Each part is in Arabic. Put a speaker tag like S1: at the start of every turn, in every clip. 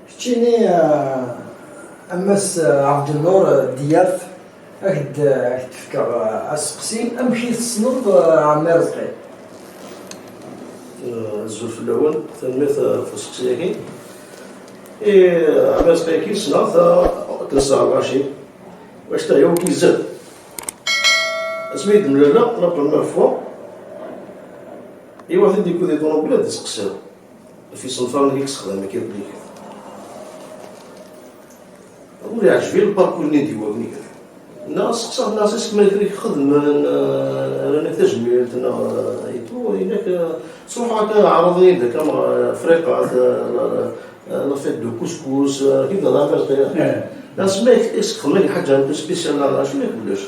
S1: شتيني أمس عبد النور دياف أكد تفكر أسقسي أمشي تصنف عمار زقي
S2: الزول الأول تنميت في السقسية عمار زقي كي سنة كنسا 24 واش تا هو كيزاد اسميت ملالا راه المرفوع واحد اللي يكون يدور بلاد يسقسيو في صنفان اللي كيستخدم كيف ليك ولي عجبني الباركور اللي نديروه كني الناس سقسا الناس كما يدير يخدم رانا تجميل تنا ايتو هناك صراحه كان عرضني داك فريقه لا فيت دو كوسكوس كيف هذا ناس ما يستخدم لي حاجه سبيسيال لا شنو يقولوش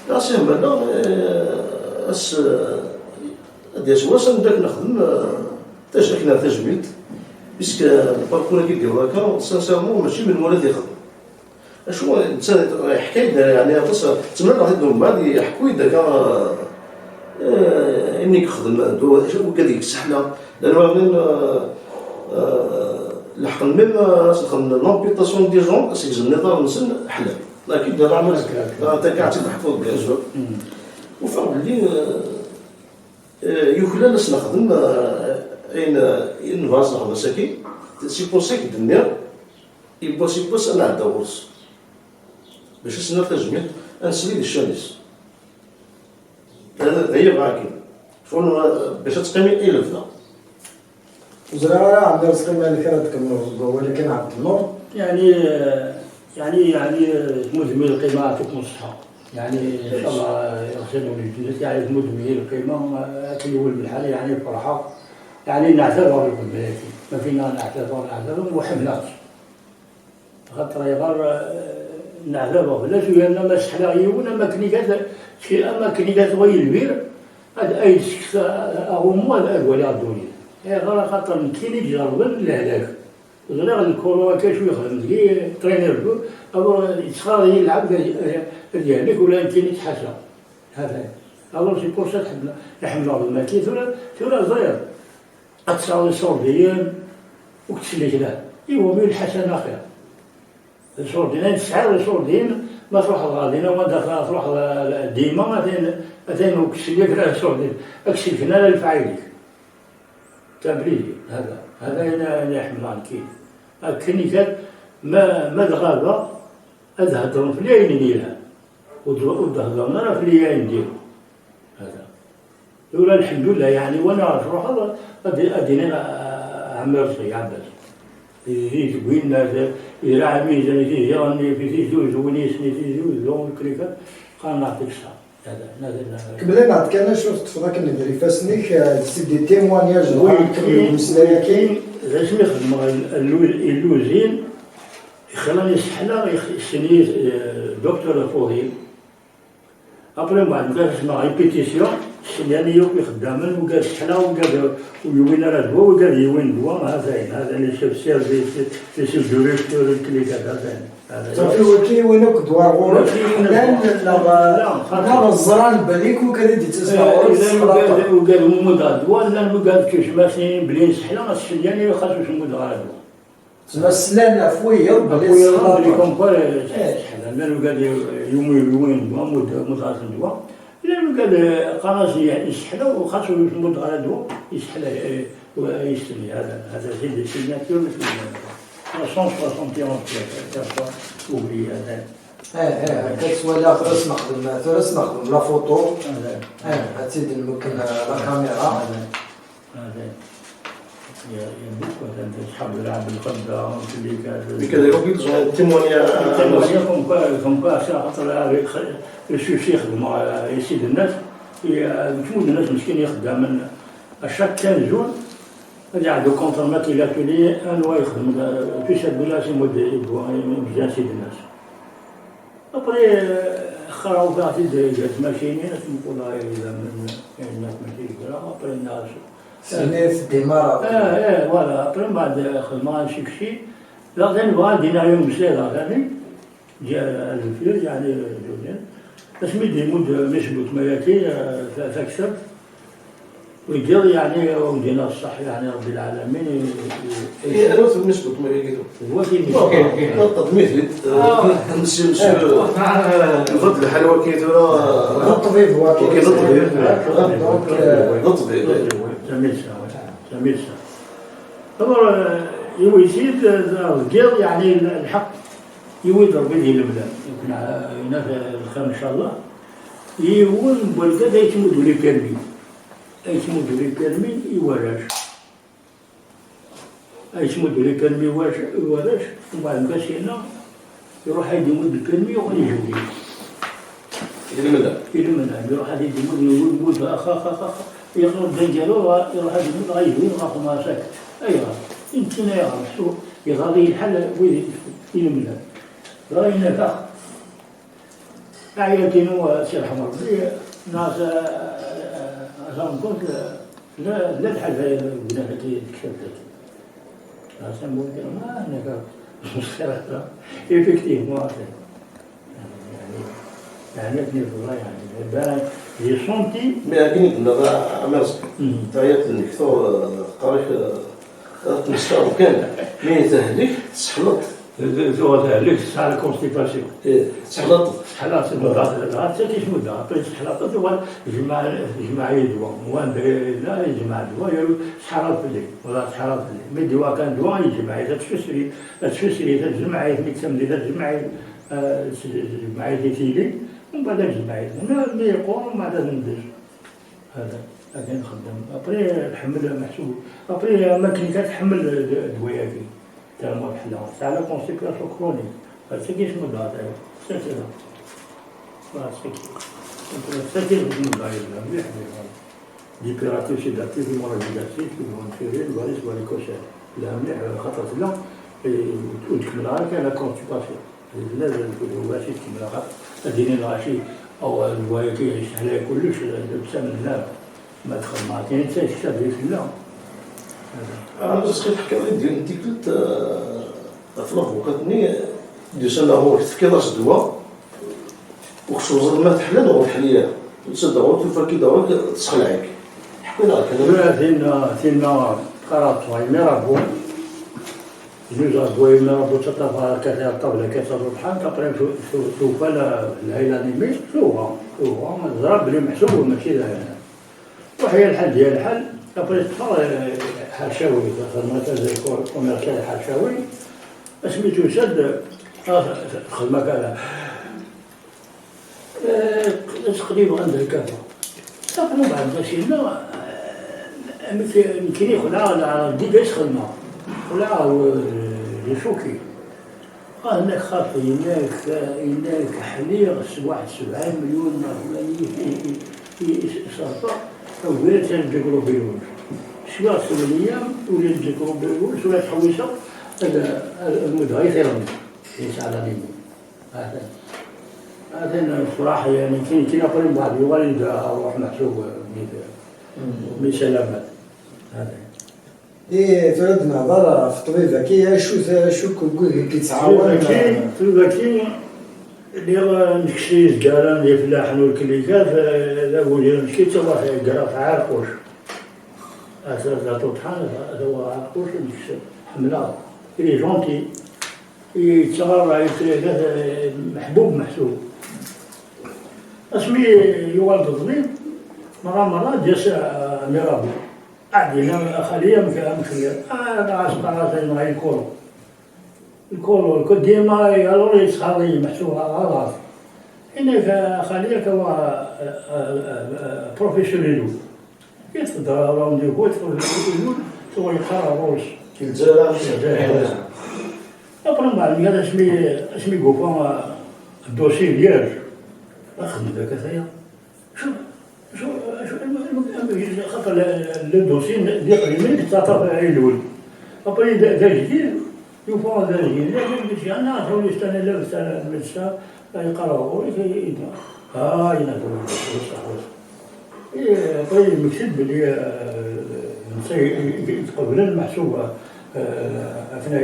S2: ناس هنا اس ديال واش نداك نخدم حنا تجميل باسكو الباركور كي ديرو هكا سانسيرمون ماشي من ولاد يخدم اشنو الانسان حكايه يعني تما واحد النوم يحكوا داك اني كخدم وكذيك السحله لان غادي لحق ميم نخدم لامبيطاسيون دي جون سيك النظام نسن حلال لكن دابا عمل انت كاع محفوظ بيان سور وفرق بلي يوكلا ناس نخدم اين فاز نخدم ساكي سي بوسيك الدنيا يبغى سي بوس انا عندها ورس باش نسنا تجميل انسلي الشانيس هذا هي معاكي شكون باش تقيمي اي لفظه
S1: وزراء عبد الرزق مالك ولكن عبد النور
S3: يعني مدمن القيمة يعطيكم الصحة يعني إن شاء الله يغسلوا الجنة يعني مدمن القيمة كيول بالحال يعني فرحة يعني نعتذر لكم بلاتي ما فينا نعتذر وحملات خاطر يغار نعتذر بلاش لأن ما سحلا يون أما كنيكات غير البير هاد أي سكس أغمو الأولى الدنيا غير خاطر كاين يجربن الهلاك غير الكورونا كاين يخدم كي ترينير أو يتخاض يلعب ديالك ولا يمكن يتحاشى هذا ألوغ سي بور سا نحمل الله كي ثورة صغير أتصاوي صورديين وكتسلك له إيوا مي الحسنة خير الصوردين تسعر الصوردين ما تروح الغادينا وما داخل تروح ديما مثلا وكتسلك له صوردين أكسلكنا للفعيلك تبريدي هذا أنا يحمل عن كيف كنيكات ما الغابة أذهدرون في الياين ديالها ودهضرنا راه في الياين ديالو هذا ولا الحمد لله يعني وانا نروح ادينا عمار صغير عباس يجي بينا يرا عميز يجي راني في زوج ونيسني في زوج لون كريكا قال نعطيك الصحة هذا
S1: قبل نعطيك انا شفت فضاك ندير فاسنيك سي دي تيموانياج
S3: كاين لازم يخدم اللوزين خلاني سحلا يسني دكتور فوهيل ابري بعد قال اسمع ريبيتيسيون يعني يوم خدامن وقال سحلا وقال وين راه هو وقال يوين هو هذا اللي شاف سير في سيرجوريكتور الكليكات هذا
S1: صافي وكي وينك دوار غورك لا الزران باليك وكذا
S3: وقال مدغاد ولا ما قال كيش ماشي بلين سحلا يعني خاصو مدغاد
S1: تما السلان عفويه
S3: بلي كومبار سحلا لانه قال يومين مدغاد دوا لانه قال قناص يسحلا وخاصو مدغاد دوا يسحلا ويستني هذا سيدي سيناتور 161 اوبلي هذا
S1: كتسوى لا ثلاث نخدم لا فوتو هاد سيدي ممكن لا كاميرا
S3: هذا يحب يلعب بالقبة
S2: اللي كذا يقول تيمونيا
S3: خاطر الشيخ يخدم يسيد الناس جمهور الناس مسكين يخدم من اشاك 15 جور يعدو كونتر ماتي لاتولي انوا يخدم في شاد بلا سي مود بزاف سيد الناس ابري خراو تاع جات ماشينين نقول لها اذا من الناس ماشي كذا ابري الناس
S1: سنيت ديمارا
S3: فوالا ابري بعد خدمه شي لا غير بغا دينا يوم مسيره ثاني جا الفلوس يعني جولين بس مدي مود مشبوط مياتي فاكسر ويدير يعني ودينا الصح يعني رب العالمين.
S2: هي أنا بالنسبة لما يقولوا
S3: هو كاين
S2: التطميث نمشي نفضل الحلوى كيتورا
S1: الطبيب هو
S2: الطبيب
S3: سميتها طبعا يزيد الرجال يعني الحق يضرب به المبلغ يمكن هنا في الخام ان شاء الله يقول بالكدا يتمد لي بيرمي يتمد لي بيرمي يوراش يتمد لي بيرمي يوراش وبعد ما هنا يروح يمد البيرمي ويجي يلمنا يروح هذا يمد اخ يخرج ديالو يروح يمد غيجي غاخو ما ساكت ايوا يمكن يعرف يغادي الحل يلمنا راينا كاع عياتنا سي رحمه ربي ناس عشان كنت لا تحل بنات كتبت ناس نقول ما انا كا effectivement يعني والله يعني j'ai senti
S2: mais أكيد كنا أمرس تعيط الدكتور قريت تمشى وكان مين تهلك تسحلط
S3: زوج تهلك على الكونستيباسيون
S2: تسحلط
S3: حلاط المضاد كيش مدة عطيت حلاطات هو جمع يدوا وان لا يجمع دواء شحالات في الليل ولا شحالات في الليل مي الدواء كان دواء يجمع إذا تفسري تجمعي ميكسمدي تجمعي تيلي ومن بعد تجمعي مي يقول ومن بعد ندير هذا نخدم ابري نحمل محسوب ابري ماكينه تحمل دواياكي تاع الماء الحلاوه تاع لا كونستيباسيون كرونيك هذا كيش مدة هذا سكينة سكينة مليح ديبيراتيف سيداتيف مورابيداتيف كونتيرين الفاريس واليكوسير لا مليح خاطر لا وتكملها كان لا كونستيباسيون لازم نقولوا واش تكملها ديني الغاشي او الوايا كيعيش عليها كلش تسمى لا ما دخل ما كاين حتى كتاب في لا
S2: أنا بس كنحكي على ديال أنت قلت أطلب وقتني ديسنا هو كيفاش دواء وخصوصا ما تحلل هو الحليه تصدقوا تفكي دواء تسخلعك حكينا
S3: هكا ثينا قرات ميرابو نوزا دوي ميرابو تطفى كثير الطبله كثير البحر تقريبا شوف العيله نيمي شوفها ضرب لي محسوب ماشي هنا وحيا الحل ديال الحل ابري حرشاوي المركز كوميرسيال حرشاوي سميتو سد الخدمه كانت تقريبا عندها كافه تقريبا بعد مشينا يمكن يخلع على ديباش خدمه خلع لشوكي هناك خاطر هناك حليق 71 مليون في صرفه وبيت نذكروا بالولد شويه سوليام ولا نذكروا بالولد شويه حويشه هذا المدعي ثيرمي يسعى عليهم هذا الصراحه يعني كاين قريب بعض الوالد روح محسوب من سلامات هذا
S1: فرد النظر في الطبيب ذكي شو كنقول كيتعاون
S3: الطبيب اللي نكشي الزكارة ديال الفلاحين والكليكات لا بولي نمشي حتى واحد يقرا في عرقوش هذا طوطحان هذا هو عرقوش نكشي حمله إلي جونتي يتغرى محبوب محسوب اسمي يوالد الظليم مرة جالس ميرابو عندنا خليه مخير انا عاشق معي الكولو ديما يالو يسخري محسوب غلط هناك خليه هو بروفيسيونيل يتفضل راوند يقول هو يقرا روش
S2: الجزائر
S3: أبرم بعد هذا اسمي قوفان الدوسي ديالك أخذ ذاك ثايا شو خاطر الدوسي ديال يمين تعطى عليه الأول أبري ذا جديد يوفان ذا جديد قلت أنا أقول استنى لابس على المدرسة يقراو ينادوا أبري المكتب اللي يتقبل المحسوبة أثناء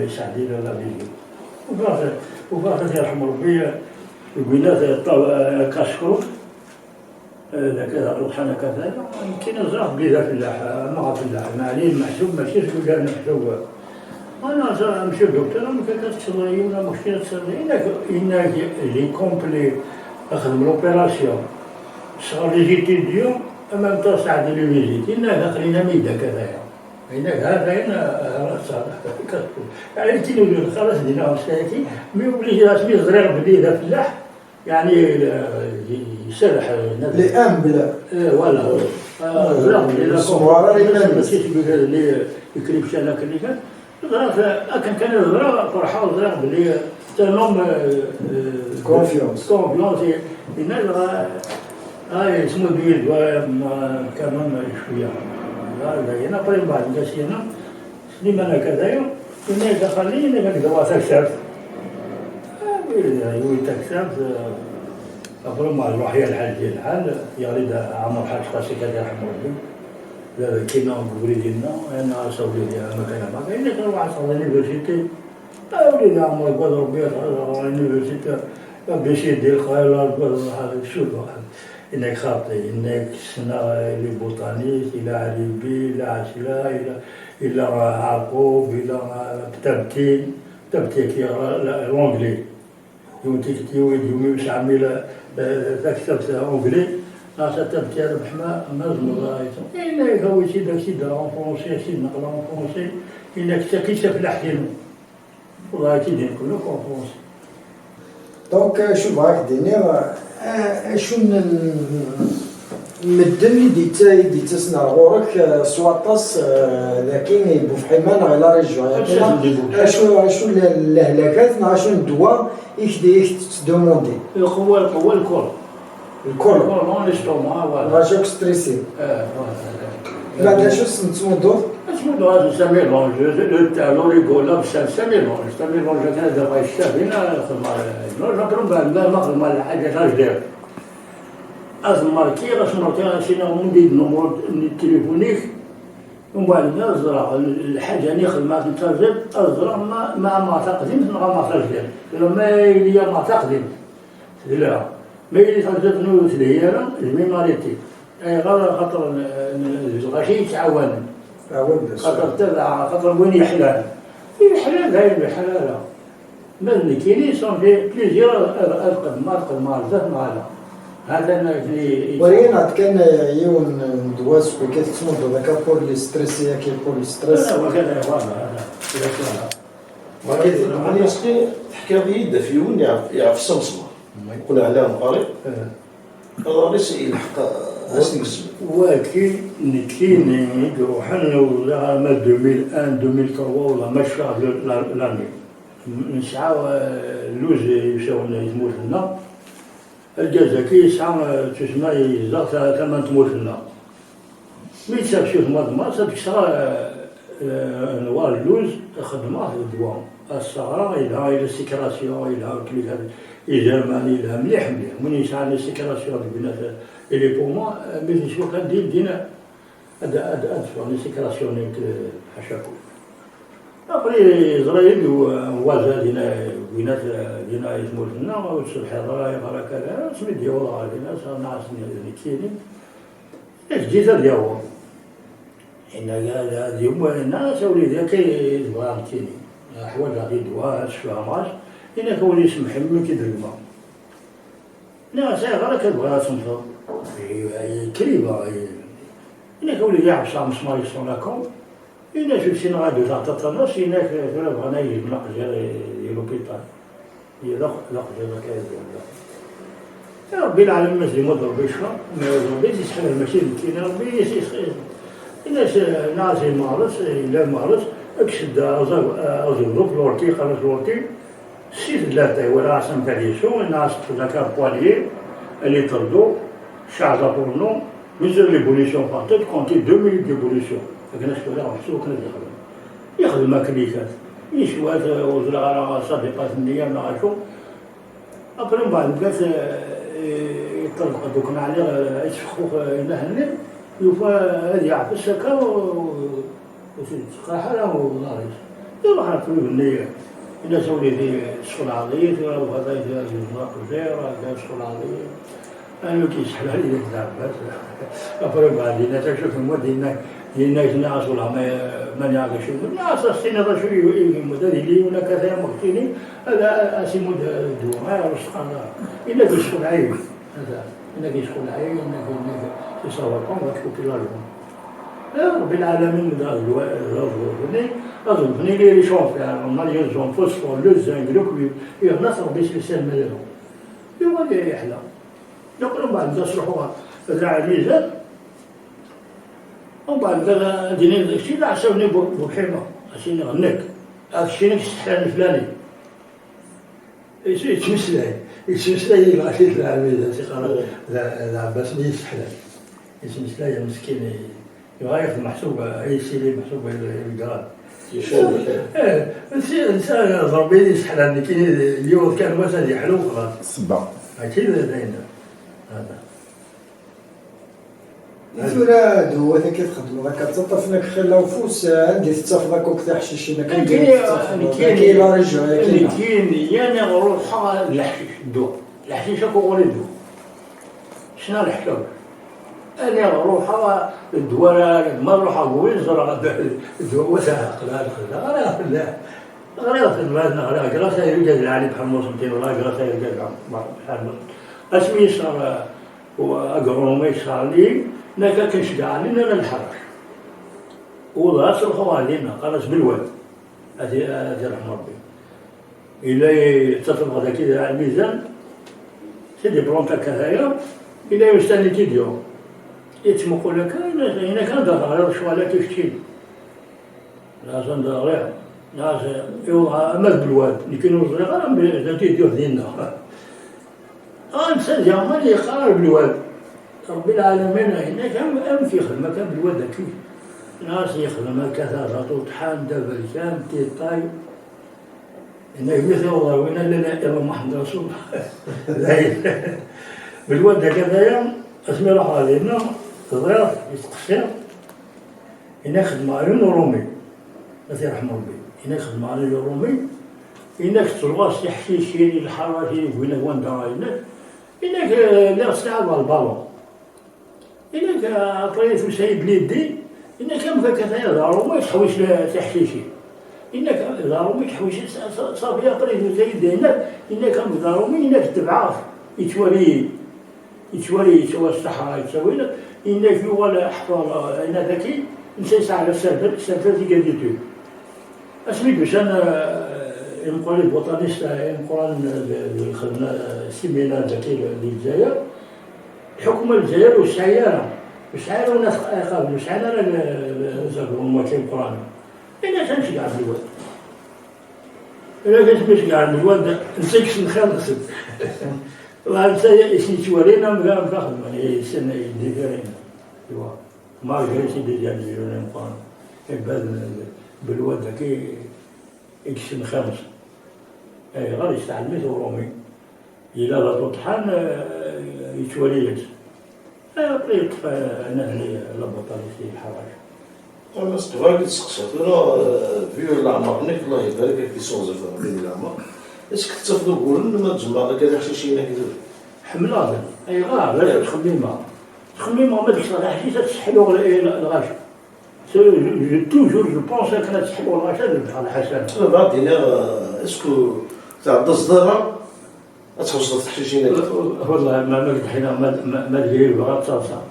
S3: يساعدين ولا بيجي وفاخر يرحم ربي البنات كاشكو كذا روح أنا كذا يمكن نزرع بلي فلاح ما فلاح معلين محسوب ماشي شكون قال محسوب أنا زرع مشي دكتور ما كتتصدري ولا مشكلة تصدري إنك لي كومبلي أخدم لوبيراسيون شغل لي جيتيديون أمام طون ساعة ديال لي إنك خلينا ميدا كذايا إنك هذا هنا يعني كيلو خلاص دينا مساكي مي وبلي راسي زرير بلي فلاح يعني يسرح
S1: لي امبل
S3: ولا زرع بلي
S1: الصوارى
S3: ماشي اللي يكريبش على كل كان كان الزرع فرحة زرع بلي تنوم
S1: كونفيونس
S3: الناس هاي اسمه بيد كمان شوية هنا قريب بعد جالسين سليمان كذا الناس خلينا كنقدروا تكسب تكسب أقول ما نروح يا الحاج ديال الحال يريد عمر حاج خاصك هذا حمودي لا كينا وليدنا انا سولي لي ما كان ما كاين كان واحد صار لونيفرسيتي وليد عمر قال ربي لونيفرسيتي باش يدير خايل هذا شو انك خاطي انك سنه لي بوطانيس الى عليبي الى عسلا الى عقوب الى تبتي كي لونجلي يوتيك تيويد يومي مش عامل تكتبت اونجلي تبتي ربح ما زمرايتو إنك هو شي داكشي دار اون فرونسي شي نقرا اون فرونسي إنك تاكي تفلح ديالو والله كي نقول لك اون فرونسي
S1: دونك شوف راك دينير شون مدن اللي ديتا سنا غورك سواطاس لكن يبو في حيمان على ريجيون شو الهلاكات مع شو الدواء يخدي تدوموندي
S3: هو الكل
S1: الكل
S3: ليستوما
S1: راجوك ستريسي بعد شو سميتو الدور
S3: اسمه هذا ساميلونج لو ريغولا ساميلونج كان دابا الشاب هنا خدمه ما خدمه الحاجه اش داير ازماركي راسماركي سينا موندي النمور التليفونيك ومن بعد نزرع الحاجه اللي خدمات نترجم ازرع ما تقدمت ما ترجم ما هي ما تقدم لا ما اللي ترجم نوت الهياله الميماريتي اي غير خاطر الغشي تعاون خاطر تبع خاطر وين يحلال يحلال هاي حلاله مازال كاينين صون في بليزيور القدمات زاد معنا هذا
S1: ولكن عاد كان يون دواس كيتسمو هذاك بور لي ستريسي كي بور لي ستريس
S3: وكذا هذا
S2: ولكن يسقي تحكي بيد في يون يعرف السمسمه يكون على مقارب هذا ليس يلحق
S3: ولكن كاين حنا ولا ما 2001 2003 ولا ما شاء لاني نسعى اللوز يمشاو يموت لنا الجزائر يسعى تسمى يزار ثمن تموت لنا ملي تساب شوف ما صدق صرا نوار اللوز خدمه الدواء الصغرى إلى السكراسيون إلى كليك الجرماني إلى مليح من يسعى السكراسيون البنات اللي بوما باش نشوف دينا أدفع السكراسيون حشاكو أبري إسرائيل ووازا دينا يسمو لنا والصبح يغرا كذا سمي ديولا دينا صار ناس كيني الجيزة ديالو إن هذا اليوم الناس وليدها كيبغى كيني حوايج غادي دواء شفاماج إنك ولي يسمح من كيدير الماء ناس غير كتبغى تنفض كريبة إنك ولي يعرف شام مسمار يصوناكم إنا شوف سين غادي تعطى الناس إنك بغانا يجيب نقجر لوبيطال يدق كذا يا ربي العالمين ماشي مضرب بيشرب ربي يسحب المشي كاين ربي يسخر الناس ناس يمارس إلا مارس اكشد أزوروك لورتي خلاص لورتي سيد لاتا ولا عشان تعيشوا الناس تذكر بوالير اللي طردوا شعزة بورنو ميزر ليبوليسيون فاتت كونتي 2 مينيت ديبوليسيون فكنا شكولا عرفتو كنا يخدم ماكليكات يشوات وزرع على صديقات النية نعرفو أبرا من بعد بقات يطلقوا دوك عليه يسفخوا هنا يوفا هذه يعرف السكا وتلقى حالة وناريس يروح على طول النية الناس وليدي الشغل عظيم وهذا يجمع كثير هذا الشغل عظيم انا كيسحب علي ذاك العباس ابرو بعدين تشوف المود ديالنا جناس ولا ما نعرفش الناس السنه راه شويه المدد اللي هنا كذا مقتني هذا اسمه دو ما يعرفش انا الا كيشكل عيب هذا الا كيشكل عيب انك تصور كون تشوف لا رب العالمين أظن لي يشوف يعني ما يرجعون فوسفور لوزان جلوكوي يغنص ربي سلسال ماله يبغى يحلى يقولون بعد تصلحوا ذراع الميزان وبعد ذا دينين الشيء لا عسوني بحيمة عشان يغنك هذا الشيء السحران الفلاني يتمسلاي يغاشي ذراع الميزان سيقال العباس لي يسحران يتمسلاي مسكين يغير محسوبة أي سيلي محسوبة الجراد. الإنسان ضربي يسحلني كي اليوم كان مثلا يحلو خلاص.
S4: الصبا.
S3: أكيد داينا هذا.
S1: إذا دوّة كتخدموا كتطفنا كخلا وفوس عندي تتفضل كوك تاع حشيشنا
S3: كاين لا رجع كاين يانا غروحها الحشيش الدواء الحشيش كوغولي الدواء شنو الحشوش؟ أنا روحها الدواء ما نروحها وين زرع الدواء وثائق لا غير بلادنا غير قراصة يوجد العالي بحال موسمتين ولا قراصة يوجد بحال اسمي صار وأقرومي صار لي ناكا كنشجع علينا الحرش ولا صرفوا علينا قراص بالواد هذه رحم ربي إلا تطلب هذا كذا على الميزان سيدي برونكا كذايا إلا يستني كيديو يتمقوا لك هنا كان دار شوالة تشتي لازم دار لازم يوضع أمد بالواد لكن صغيرة بذاتي ديوه دينا إنسان زعما يقرر بالواد رب العالمين هنا كان في خدمة كان بالواد كيف ناس يخدم كذا طحان دابا كان تيطاي هنا يقول والله وين لنا إلا محمد رسول الله بالواد كذا اسمي راح علينا صغير يتقشر هنا خدمة علينا رومي الله يرحم ربي هنا خدمة علينا رومي هناك تلغاس يحشي شيري الحراشي وهناك وين دراينا هناك لا ساعة البالون هناك طريف وسيد ليدي هناك كم كذا دارو ما يتحوش تحشيشي هناك دارو ما يتحوش صافي طريف وسيد هناك كم دارو هناك تبعاف يتولي الصحراء يتسوي لك إنك ولا حفاظ أنا ذكي نسيس على السلفة اللي قديتو أسمي باش أنا نقول الوطنيست نقول خدمنا سيمينار ذكي للجزائر الحكومة الجزائر والسيارة والناس قابلوا السيارة زادوا المواطنين القرآن أنا تنشجع بالواد أنا كنشجع بالواد نسيكش نخلص والله سيتورينا مقام فخم يعني السنة يديرين ما غير سيدي ديال اليونان قان يبان بالواد كي يكشن خمس اي غير يستعمل رومي إلا لا طحان يتوليت طريق نهني لابوطاليسي الحراج
S2: أنا استغربت تسقسيت أنا فيو العمر نيك الله يبارك في صوزة بين العمر اسك تفضل قولن ما تجمع لك هذا حشيشينا كذا
S3: حملات اي غير تخميمه ما ديك الحشيشه تسحلو الغاشا توجور جو بونس كانت تسحلو الغاشا بحال الحسن
S2: بعد هنا اسكو تاع الصداره تحوصل الحشيشينا
S3: والله ما قلت حنا ما ديري بغا تصاصا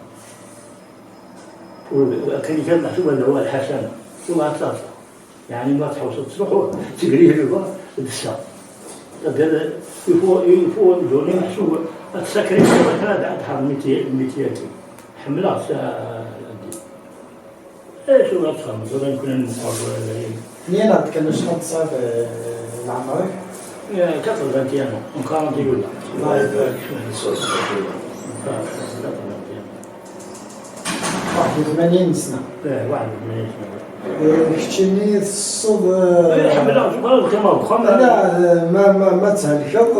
S3: كان محسوب هذا هو الحسن والله تصاصا يعني ما تحوصل تروحوا تقريه له بالسا هذا يفو دوني محسوب السكري هذا أدحر ميتياتي حملات ايش ولا تخمس ولا يمكن أن نقرر
S1: منين عاد كان شحال تصاب لعمرك؟
S3: كثر فانتيانا وكارنتي ولا
S1: الله يبارك
S3: فيك
S1: 81 سنة
S3: 81 سنة
S1: كتشيني الصوب
S3: حملات كما
S1: لا ما تهلكض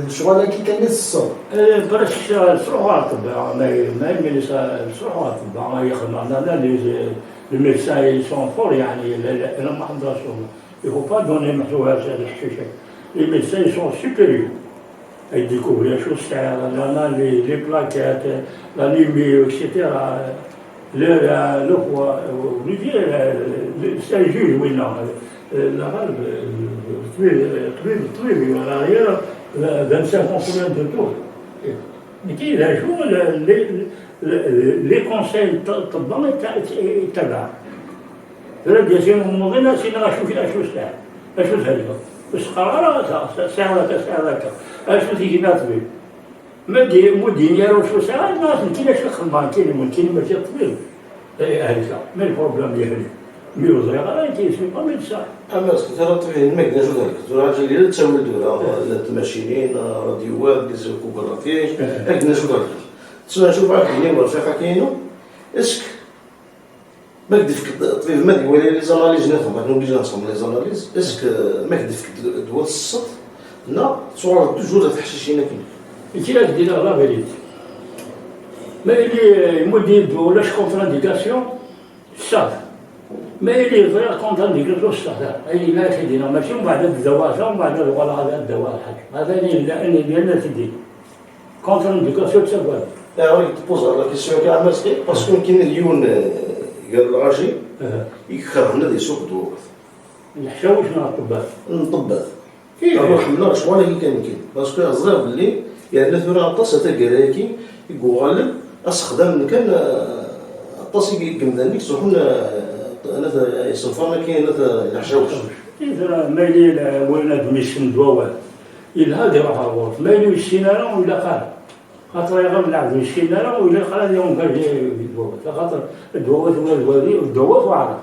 S1: شغل كي كان الصوب
S3: برش سروحوا الطباع ما يملي سروحوا الطباع ما يخدم عندنا لي ميدسان سون فور يعني انا ما حضرش il faut pas donner محسوبات الحشيشه لي ميدسان سون سوبيريور à découvrir les choses, les plaquettes, l'anémie, etc. Le poids, c'est un juge, oui, non. L'arabe, طبيب غير 25% de taux. Mais qui il a joué les conseils الطباء يتبع. فلاد ياسين الموضوع سينا شو ساعة شو هذا بس قرار ساعة شو تيجي طبيب مدين يارو شو ساعة الناس كاين شي خدمة كاين ماشي طبيب هذيك من البروبليم ديالي ميوزري غير كيسمي با ميدسان
S2: اما ترى طبيعي الماك نجو ذلك راجل اللي تساوي دورة التماشينين راديوات ديزوكوغرافي هاك نجو ذلك تسمع نشوف واحد اللي ورفيقة كاينو اسك ما كدفك الطبيب ما ديوالي لي زاناليز نفهم هاد نوبليجي نصوم لي زاناليز اسك ما كدفك دواء الصد لا صورة توجور تحشيشينا كاين
S3: كي راك دير لا فيريتي ما اللي يمد يدو ولاش كونتر انديكاسيون صافي ما اللي غير كونتر انديكاسيون صافي اي لا تدينا ماشي من بعد الدواء ومن بعد ولا هذا الدواء هذا اللي ديالنا تدي كونتر انديكاسيون تصاوب
S2: لا تبوز لا كيسيون كاع ماسكي باسكو كاين اليون قال الراجي يكره لنا يسوق دواء
S3: نحشاوش مع الطباخ
S2: نطبات كاين روح من النار شوالي كاين باسكو الزراب اللي يعني ثورة الطاس تاكراكي يقول استخدام كان الطاس يقمدني سحون انا يصفرنا كاين الحشاوش
S3: إذا ما يلي ولاد ميشن دواوات إلا هذا يروح الغرف ما يلي السينارة ولا قال خاطر يغير العبد السينارة ولا قال اليوم قال لي الدواوات خاطر الدواوات والدواوات واعرة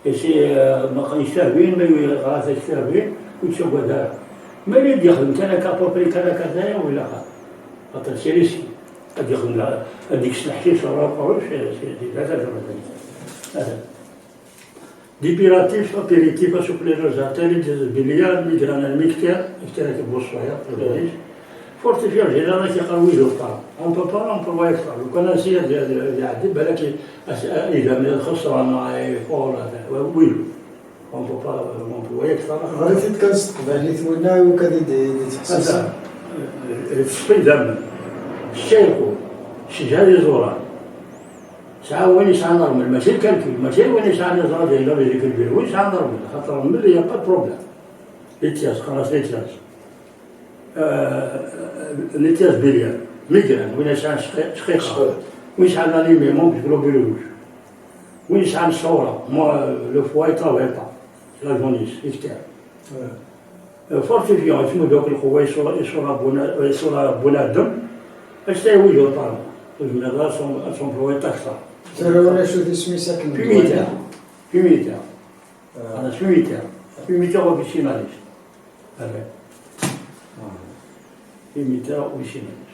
S3: يسي ما يستهبين ما يغراس يستهبين ويتشوف هذا ما يلي يخدم كان كابوبري كان كذا ولا قال خاطر سيريسي قد يخدم هذيك الحشيش ولا قروش هذا Dipiratif, apéritif, supplémentaire, des biliards, migrana, mictère, etc. Fortifiant, j'ai là qui a oui, on peut pas, on peut voir ça. Vous connaissez, il y a des belles qui il a mis le khosra معي فوق oui. On peut pas, on peut voir ça.
S1: عرفتي تكنستقبل اللي ثولنا وكذا تحسس.
S3: في دم الشيخ شجاري زوران. ساعة وين ساعة نورمال ماشي الكالكول ماشي وين ساعة نزرد إلا بهذيك البير وين ساعة نورمال خاطر ملي يا با بروبليم ليتياس خلاص ليتياس بليان ميغران وين ساعة شقيقة وين ساعة نانيمي مون بيلوروج وين ساعة الصورة لو فوا يطراوي با لا جونيس إكتار فورتيفيون يسمو دوك القوة يصورا بنادم اش تاويلو طالب من هذا سون بروي تاكسا
S1: ترى شو اسمي ساكن
S3: فيميتر أنا فيميتر وبيشيناليش هذا فيميتر وبيشيناليش